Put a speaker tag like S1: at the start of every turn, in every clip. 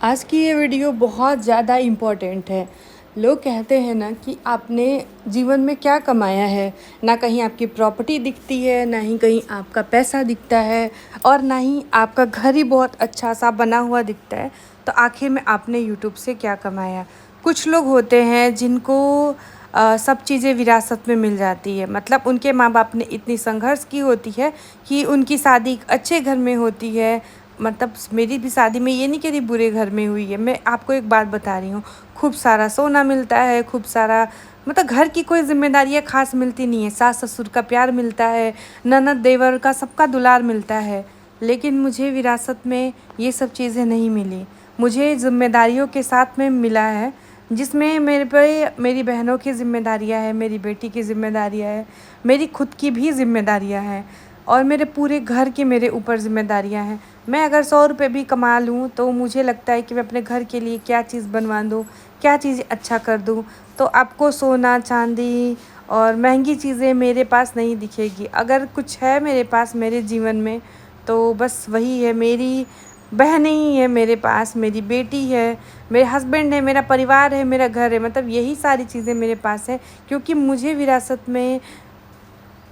S1: आज की ये वीडियो बहुत ज़्यादा इम्पोर्टेंट है। लोग कहते हैं ना कि आपने जीवन में क्या कमाया है, ना कहीं आपकी प्रॉपर्टी दिखती है, ना ही कहीं आपका पैसा दिखता है और ना ही आपका घर ही बहुत अच्छा सा बना हुआ दिखता है। तो आखिर में आपने यूट्यूब से क्या कमाया? कुछ लोग होते हैं जिनको सब चीज़ें विरासत में मिल जाती है, मतलब उनके माँ बाप ने इतनी संघर्ष की होती है कि उनकी शादी एक अच्छे घर में होती है। मतलब मेरी भी शादी में ये नहीं कह रही बुरे घर में हुई है, मैं आपको एक बात बता रही हूँ। खूब सारा सोना मिलता है, खूब सारा मतलब घर की कोई ज़िम्मेदारियाँ ख़ास मिलती नहीं है। सास ससुर का प्यार मिलता है, ननद देवर का सबका दुलार मिलता है। लेकिन मुझे विरासत में ये सब चीज़ें नहीं मिली। मुझे ज़िम्मेदारियों के साथ में मिला है, जिसमें मेरे पे मेरी बहनों की ज़िम्मेदारियाँ हैं, मेरी बेटी की ज़िम्मेदारियाँ हैं, मेरी खुद की भी ज़िम्मेदारियाँ हैं और मेरे पूरे घर की मेरे ऊपर ज़िम्मेदारियाँ हैं। मैं अगर 100 रुपये भी कमा लूँ तो मुझे लगता है कि मैं अपने घर के लिए क्या चीज़ बनवा दूँ, क्या चीज़ अच्छा कर दूँ। तो आपको सोना चांदी और महंगी चीज़ें मेरे पास नहीं दिखेगी। अगर कुछ है मेरे पास मेरे जीवन में तो बस वही है, मेरी बहनें ही है मेरे पास, मेरी बेटी है, मेरे हस्बैंड है, मेरा परिवार है, मेरा घर है। मतलब यही सारी चीज़ें मेरे पास है, क्योंकि मुझे विरासत में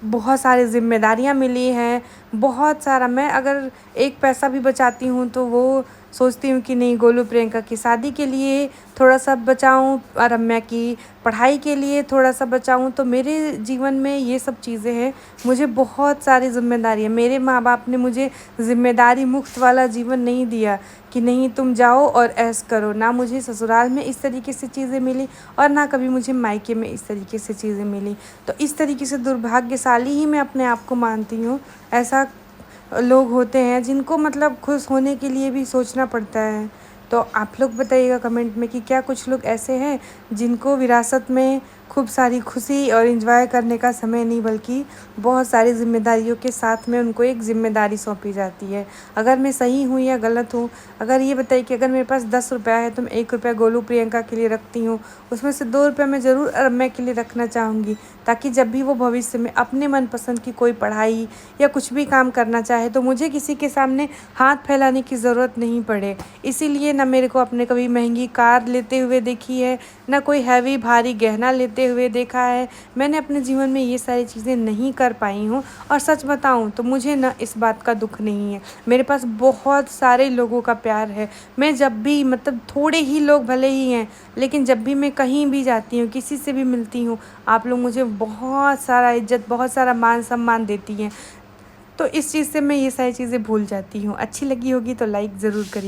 S1: बहुत सारी ज़िम्मेदारियाँ मिली हैं। बहुत सारा, मैं अगर एक पैसा भी बचाती हूँ तो वो सोचती हूँ कि नहीं, गोलू प्रियंका की शादी के लिए थोड़ा सा बचाऊँ और रम्या की पढ़ाई के लिए थोड़ा सा बचाऊँ। तो मेरे जीवन में ये सब चीज़ें हैं। मुझे बहुत सारी ज़िम्मेदारियाँ, मेरे माँ बाप ने मुझे ज़िम्मेदारी मुक्त वाला जीवन नहीं दिया कि नहीं तुम जाओ और ऐश करो। ना मुझे ससुराल में इस तरीके से चीज़ें मिली और ना कभी मुझे मायके में इस तरीके से चीज़ें मिली। तो इस तरीके से दुर्भाग्यशाली ही मैं अपने आप को मानती हूँ। ऐसा लोग होते हैं जिनको मतलब खुश होने के लिए भी सोचना पड़ता है। तो आप लोग बताइएगा कमेंट में कि क्या कुछ लोग ऐसे हैं जिनको विरासत में खूब सारी खुशी और एंजॉय करने का समय नहीं, बल्कि बहुत सारी ज़िम्मेदारियों के साथ में उनको एक ज़िम्मेदारी सौंपी जाती है। अगर मैं सही हूँ या गलत हूँ, अगर ये बताइए कि अगर मेरे पास 10 रुपया है तो मैं 1 रुपया गोलू प्रियंका के लिए रखती हूँ, उसमें से 2 रुपया मैं ज़रूर रम्या के लिए रखना चाहूँगी, ताकि जब भी वो भविष्य में अपने मनपसंद की कोई पढ़ाई या कुछ भी काम करना चाहे तो मुझे किसी के सामने हाथ फैलाने की ज़रूरत नहीं पड़े। इसीलिए ना मेरे को अपने कभी महंगी कार लेते हुए देखी है, ना कोई हैवी भारी गहना लेते हुए देखा है। मैंने अपने जीवन में ये सारी चीज़ें नहीं कर पाई हूँ और सच बताऊँ तो मुझे ना इस बात का दुःख नहीं है। मेरे पास बहुत सारे लोगों का प्यार है। मैं जब भी, मतलब थोड़े ही लोग भले ही हैं, लेकिन जब भी मैं कहीं भी जाती हूँ, किसी से भी मिलती हूँ, आप लोग मुझे बहुत सारा इज़्ज़त, बहुत सारा मान सम्मान देती हैं। तो इस चीज़ से मैं ये सारी चीज़ें भूल जाती हूँ। अच्छी लगी होगी तो लाइक ज़रूर करिए।